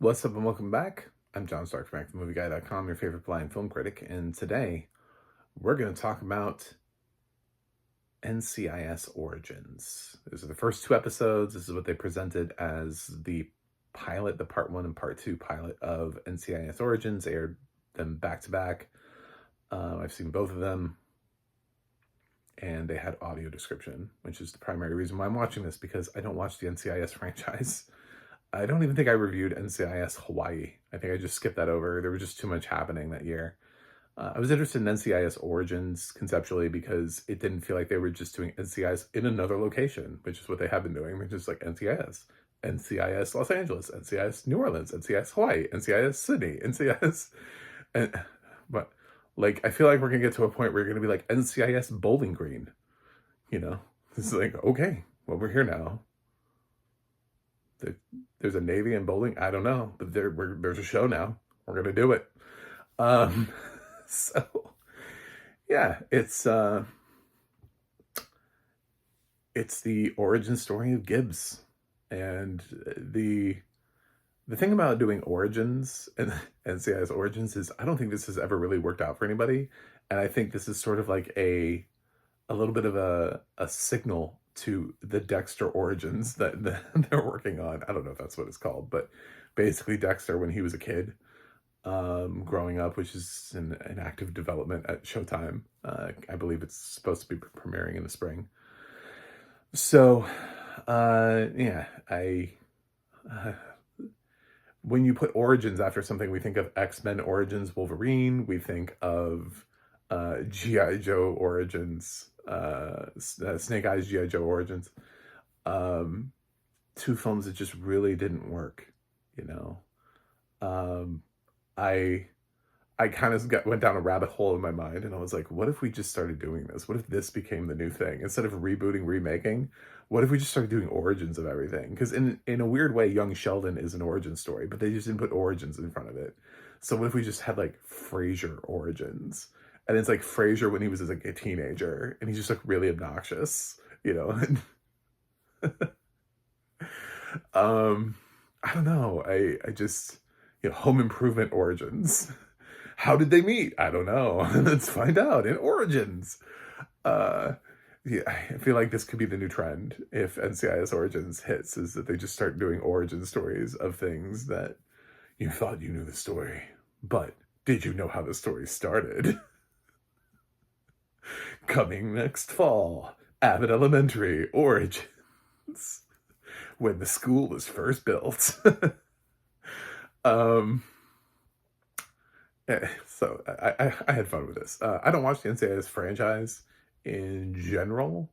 What's up and welcome back. I'm John Stark from ActiveMovieGuy.com, your favorite blind film critic, and today we're going to talk about NCIS Origins. These are the first two episodes. This is what they presented as the pilot, the part one and part two pilot of NCIS Origins. They aired them back to back. I've seen both of them, and they had audio description, which is the primary reason why I'm watching this, because I don't watch the NCIS franchise. I don't even think I reviewed NCIS Hawaii. I think I just skipped that over. There was just too much happening that year. I was interested in NCIS Origins conceptually because it didn't feel like they were just doing NCIS in another location, which is what they have been doing. They're just like NCIS, NCIS Los Angeles, NCIS New Orleans, NCIS Hawaii, NCIS Sydney, NCIS. But like, I feel like we're going to get to a point where you're going to be like NCIS Bowling Green. You know, it's like, okay, well, we're here now. There's a Navy and bowling. I don't know, but there's a show now. We're gonna do it. So yeah, it's the origin story of Gibbs, and the thing about doing origins and NCIS Origins is I don't think this has ever really worked out for anybody, and I think this is sort of like a little bit of a signal to the Dexter Origins that they're working on. I don't know if that's what it's called, but basically Dexter when he was a kid, growing up, which is in active development at Showtime. I believe it's supposed to be premiering in the spring. So, yeah, when you put Origins after something, we think of X-Men Origins Wolverine, we think of G.I. Joe Origins, Snake Eyes G.I. Joe Origins. Two films that just really didn't work, you know. I kind of went down a rabbit hole in my mind, and I was like, what if we just started doing this? What if this became the new thing? Instead of rebooting, remaking, what if we just started doing origins of everything? Because in a weird way, Young Sheldon is an origin story, but they just didn't put origins in front of it. So what if we just had like Frasier Origins? And it's like Frasier when he was like a teenager, and he's just like really obnoxious, you know. I don't know. I just, you know, Home Improvement Origins. How did they meet? I don't know. Let's find out in Origins. Yeah, I feel like this could be the new trend if NCIS Origins hits, is that they just start doing origin stories of things that you thought you knew the story, but did you know how the story started? Coming next fall, Abbott Elementary Origins, when the school was first built. So I had fun with this. I don't watch the NCIS franchise in general.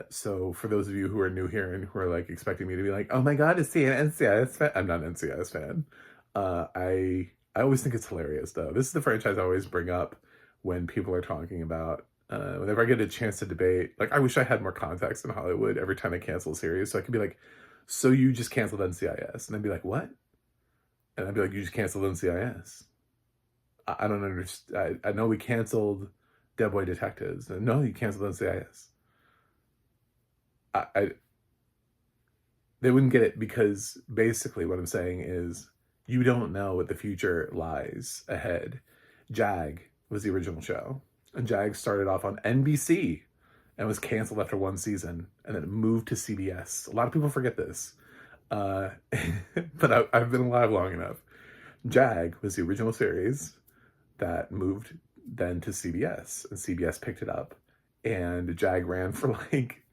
So for those of you who are new here and who are like expecting me to be like, oh my God, to see an NCIS fan, I'm not an NCIS fan. I always think it's hilarious though. This is the franchise I always bring up when people are talking about, whenever I get a chance to debate. Like, I wish I had more context in Hollywood every time I cancel a series, so I could be like, so you just canceled NCIS? And I'd be like, what? And I'd be like, you just canceled NCIS? I don't understand. I know we canceled Dead Boy Detectives. And no, you canceled NCIS. They wouldn't get it, because basically what I'm saying is you don't know what the future lies ahead. Jag was the original show, and Jag started off on NBC and was canceled after one season, and then it moved to CBS. A lot of people forget this, but I've been alive long enough. Jag was the original series that moved then to CBS, and CBS picked it up, and Jag ran for like,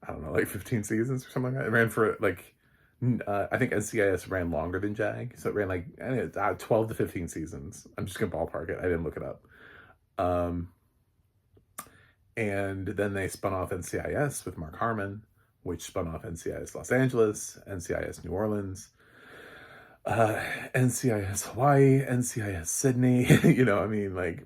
I don't know, like 15 seasons or something like that. It ran for like, I think NCIS ran longer than Jag, so it ran like 12 to 15 seasons. I'm just gonna ballpark it. I didn't look it up. And then they spun off NCIS with Mark Harmon, which spun off NCIS Los Angeles, NCIS New Orleans, NCIS Hawaii, NCIS Sydney. You know, I mean, like,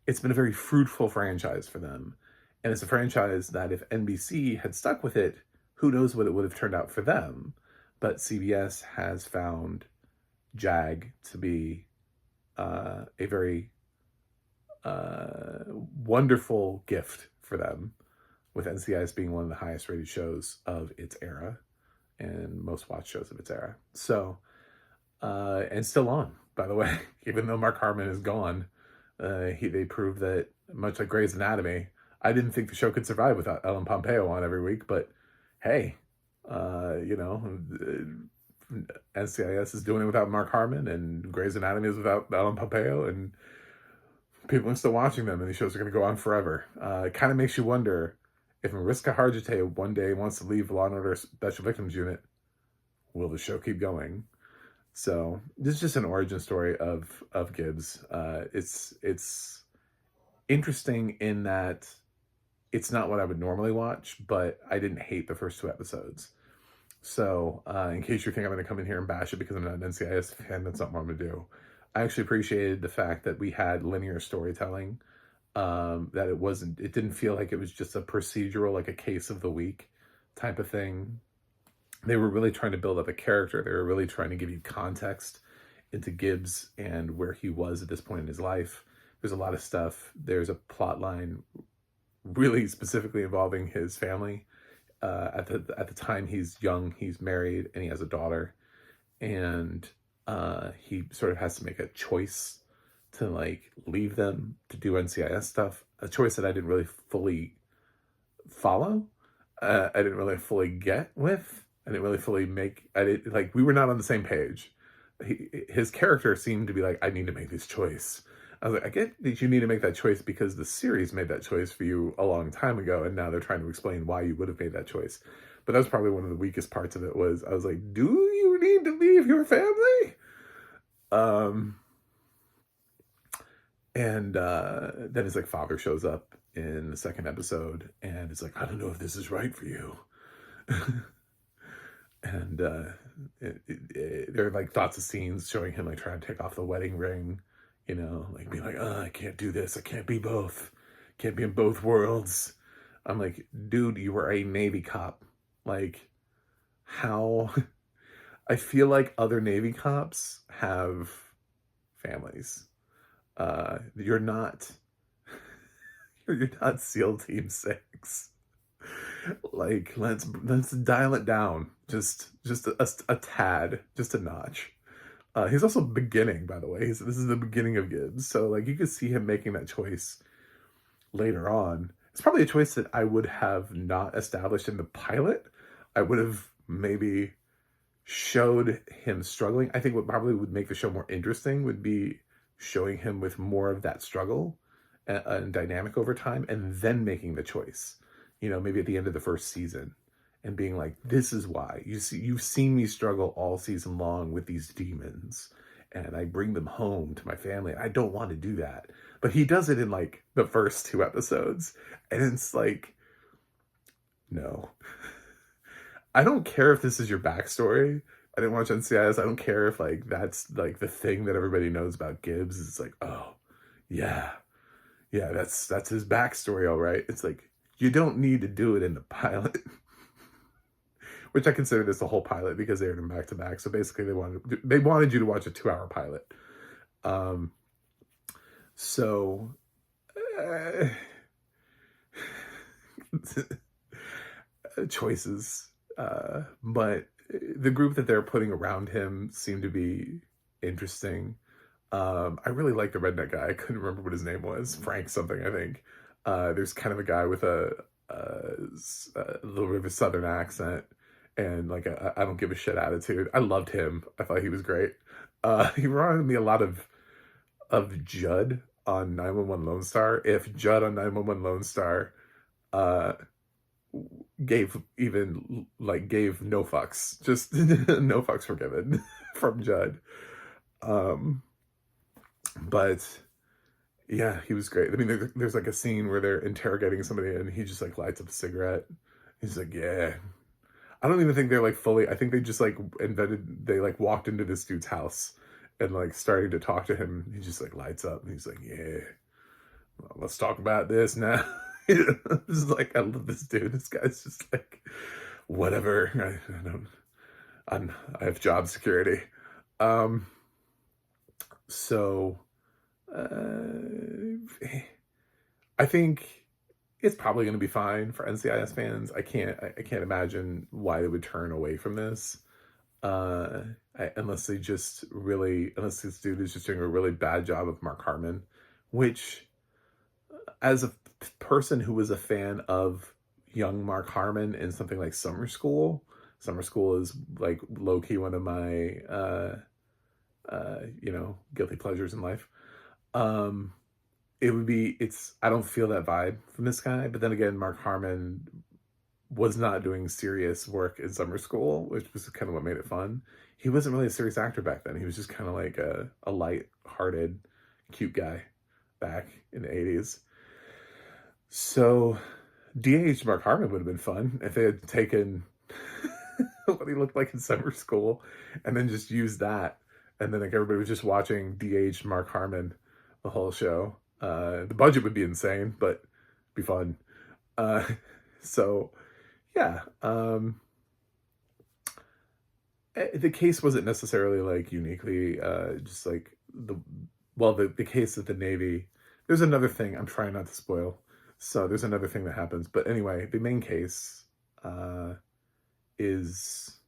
it's been a very fruitful franchise for them. And it's a franchise that if NBC had stuck with it, who knows what it would have turned out for them. But CBS has found Jag to be a very wonderful gift for them, with NCIS being one of the highest rated shows of its era and most watched shows of its era. So and still on, by the way. Even though Mark Harmon is gone, they proved that, much like Grey's Anatomy, I didn't think the show could survive without Ellen Pompeo on every week, but hey, you know, NCIS is doing it without Mark Harmon, and Grey's Anatomy is without Ellen Pompeo, and people are still watching them, and these shows are going to go on forever. It kind of makes you wonder if Mariska Hargitay one day wants to leave Law & Order Special Victims Unit, will the show keep going? So this is just an origin story of Gibbs. It's interesting in that it's not what I would normally watch, but I didn't hate the first 2 episodes. So in case you think I'm going to come in here and bash it because I'm not an NCIS fan, that's not what I'm going to do. I actually appreciated the fact that we had linear storytelling, that it didn't feel like it was just a procedural, like a case of the week type of thing. They were really trying to build up a character. They were really trying to give you context into Gibbs and where he was at this point in his life. There's a lot of stuff. There's a plot line really specifically involving his family. At the time he's young, he's married, and he has a daughter. And he sort of has to make a choice to like leave them to do NCIS stuff. A choice that I didn't really fully follow. I didn't really fully get with. I didn't really fully we were not on the same page. His character seemed to be like, I need to make this choice. I was like, I get that you need to make that choice because the series made that choice for you a long time ago, and now they're trying to explain why you would have made that choice. But that was probably one of the weakest parts of it. Was I was like, do you need to leave your family? And then his like father shows up in the second episode, and it's like, I don't know if this is right for you. And there are like thoughts of scenes showing him like trying to take off the wedding ring, you know, like being like, oh, I can't do this. I can't be both. Can't be in both worlds. I'm like, dude, you were a Navy cop. Like, how? I feel like other Navy cops have families. You're not SEAL Team 6. Like, let's dial it down just a tad, just a notch. He's also beginning, by the way. This is the beginning of Gibbs, so like you could see him making that choice later on. It's probably a choice that I would have not established in the pilot. I would have maybe showed him struggling. I think what probably would make the show more interesting would be showing him with more of that struggle and dynamic over time, and then making the choice. You know, maybe at the end of the first season, and being like, this is why. You've seen me struggle all season long with these demons, and I bring them home to my family. I don't want to do that. But he does it in like the first 2 episodes, and it's like, no. I don't care if this is your backstory. I didn't watch NCIS. I don't care if like that's like the thing that everybody knows about Gibbs. It's like, oh, yeah, that's his backstory, all right. It's like, you don't need to do it in the pilot. Which I consider this the whole pilot because they aired them back to back. So basically they wanted you to watch a 2-hour pilot. Choices. But the group that they're putting around him seemed to be interesting. I really like the redneck guy. I couldn't remember what his name was. Frank something, I think. There's kind of a guy with a little bit of a southern accent and like I don't give a shit attitude. I loved him. I thought he was great. He reminded me a lot of Judd on 911 Lone Star. If Judd on 911 Lone Star gave no fucks, just no fucks were given from Judd. But yeah, he was great. I mean, there's like a scene where they're interrogating somebody and he just like lights up a cigarette. He's like, yeah. I don't even think they're like fully, I think they just like they like walked into this dude's house and like starting to talk to him. He just like lights up and he's like, yeah, well, let's talk about this now. This is like, I love this dude. This guy's just like, whatever. I have job security. So I think it's probably going to be fine for NCIS fans. I can't imagine why they would turn away from this. Uh, unless unless this dude is just doing a really bad job of Mark Harmon, which, as a person who was a fan of young Mark Harmon in something like Summer School is like low key one of my, guilty pleasures in life. Um, I don't feel that vibe from this guy, but then again, Mark Harmon was not doing serious work in Summer School, which was kind of what made it fun. He wasn't really a serious actor back then. He was just kind of like a light-hearted, cute guy back in the 80s. So DH Mark Harmon would have been fun if they had taken what he looked like in Summer School and then just used that. And then like everybody was just watching DH Mark Harmon the whole show. The budget would be insane, but it'd be fun. Uh, so yeah, the case wasn't necessarily like uniquely just like the case of the Navy. There's another thing I'm trying not to spoil. So there's another thing that happens, but anyway, the main case is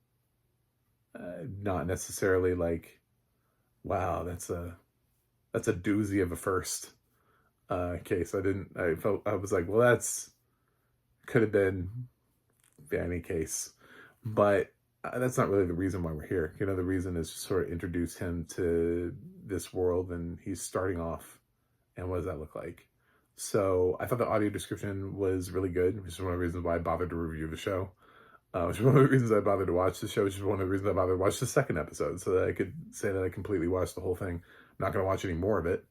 not necessarily like, wow, that's a doozy of a first case. I was like, well, that's could have been any case, but that's not really the reason why we're here. The reason is to sort of introduce him to this world, and he's starting off, and what does that look like? So I thought the audio description was really good, which is one of the reasons why I bothered to review the show. Which is one of the reasons I bothered to watch the show, which is one of the reasons I bothered to watch the second episode, so that I could say that I completely watched the whole thing. I'm not going to watch any more of it.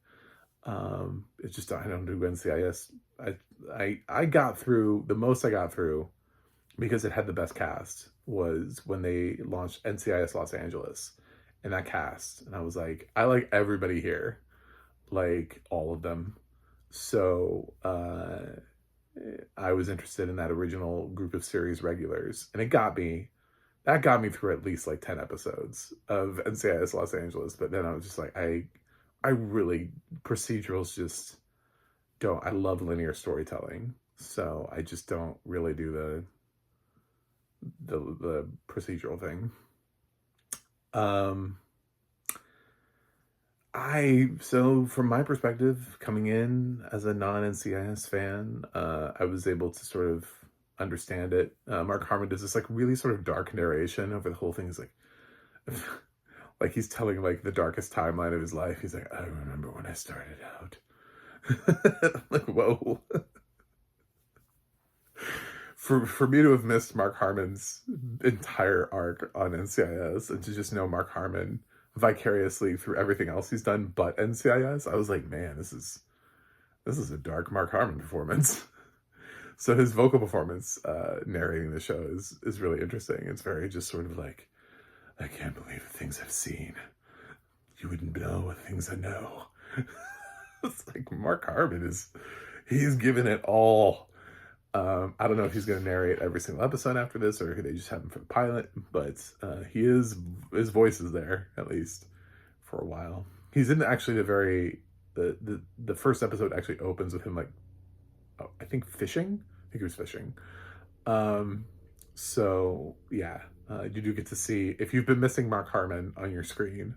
It's just, I don't do NCIS. I got through, the most I got through, because it had the best cast, was when they launched NCIS Los Angeles, and that cast, and I was like, I like everybody here, like all of them. So I was interested in that original group of series regulars, and that got me through at least like 10 episodes of NCIS Los Angeles. But then I was just like, I really, procedurals just don't, I love linear storytelling, so I just don't really do the procedural thing. So from my perspective, coming in as a non-NCIS fan, I was able to sort of understand it. Mark Harmon does this like really sort of dark narration over the whole thing. He's like, like he's telling like the darkest timeline of his life. He's like, I remember when I started out. Like, whoa. For me to have missed Mark Harmon's entire arc on NCIS and to just know Mark Harmon vicariously through everything else he's done but NCIS, I was like, man, this is a dark Mark Harmon performance. So his vocal performance narrating the show is really interesting. It's very just sort of like, I can't believe the things I've seen. You wouldn't know what things I know. It's like Mark Harmon he's given it all. I don't know if he's going to narrate every single episode after this, or they just have him for the pilot, but his voice is there, at least for a while. He's in actually the first episode actually opens with him like, I think fishing. I think he was fishing. So yeah, you do get to see, if you've been missing Mark Harmon on your screen,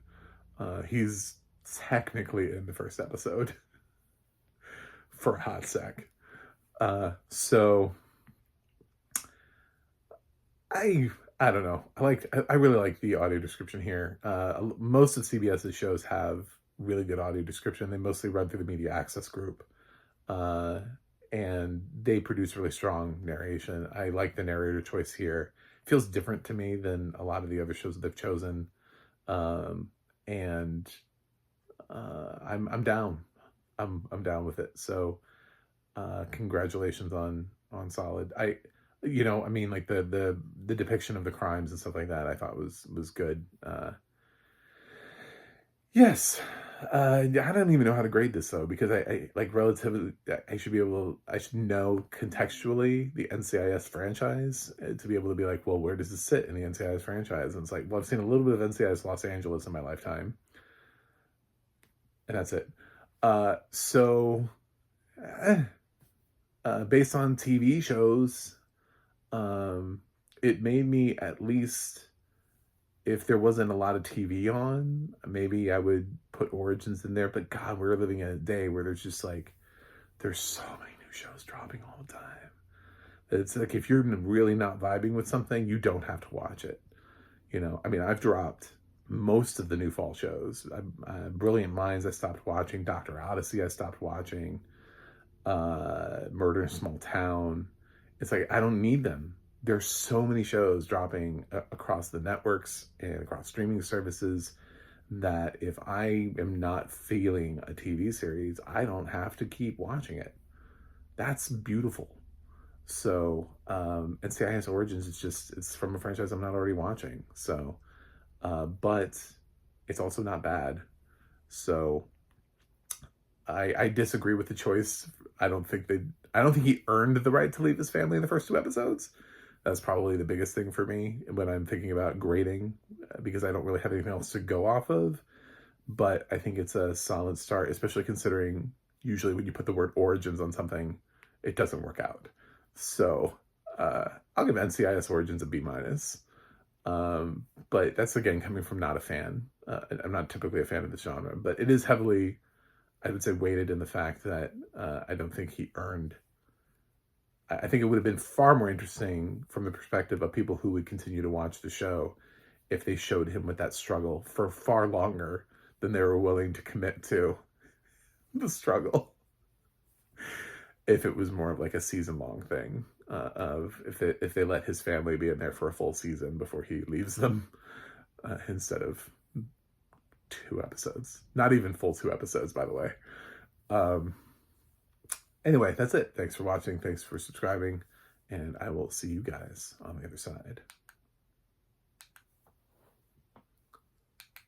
he's technically in the first episode for a hot sec. So I don't know. I really like the audio description here. Most of CBS's shows have really good audio description. They mostly run through the media access group. And they produce really strong narration. I like the narrator choice here. It feels different to me than a lot of the other shows that they've chosen. And I'm down. I'm down with it. So congratulations on Solid. I mean, like the depiction of the crimes and stuff like that, I thought was good. Yes. I don't even know how to grade this though, because I like relatively, I should know contextually the NCIS franchise to be able to be like, well, where does this sit in the NCIS franchise? And it's like, well, I've seen a little bit of NCIS Los Angeles in my lifetime, and that's it. So based on TV shows, it made me at least if there wasn't a lot of TV on, maybe I would put Origins in there. But God, we're living in a day where there's just like, there's so many new shows dropping all the time. It's like, if you're really not vibing with something, you don't have to watch it. I mean, I've dropped most of the new fall shows. Brilliant Minds, I stopped watching. Dr. Odyssey, I stopped watching. Murder in a Small Town. It's like, I don't need them. There's so many shows dropping across the networks and across streaming services that if I am not feeling a TV series, I don't have to keep watching it. That's beautiful. So, NCIS Origins, it's from a franchise I'm not already watching. So, but it's also not bad. So, I disagree with the choice. I don't think he earned the right to leave his family in the first 2 episodes. That's probably the biggest thing for me when I'm thinking about grading, because I don't really have anything else to go off of. But I think it's a solid start, especially considering usually when you put the word Origins on something, it doesn't work out. So I'll give NCIS Origins a B-. But that's, again, coming from not a fan. I'm not typically a fan of this genre, but it is heavily, I would say, weighted in the fact that I don't think he earned. I think it would have been far more interesting from the perspective of people who would continue to watch the show if they showed him with that struggle for far longer than they were willing to commit to the struggle. If it was more of like a season-long thing, of if they let his family be in there for a full season before he leaves them, instead of 2 episodes. Not even full 2 episodes, by the way. Anyway, that's it. Thanks for watching. Thanks for subscribing. And I will see you guys on the other side.